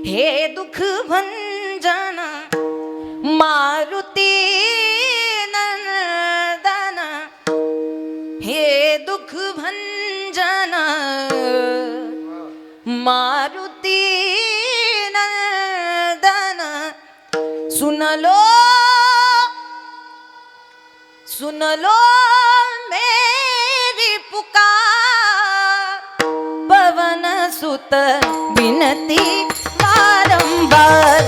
हे दुख भंजन मारुती नंदन, हे दुख भंजन मारुती नंदन। सुन लो मेरी पुकार, पवन सुत विनती बारंबार।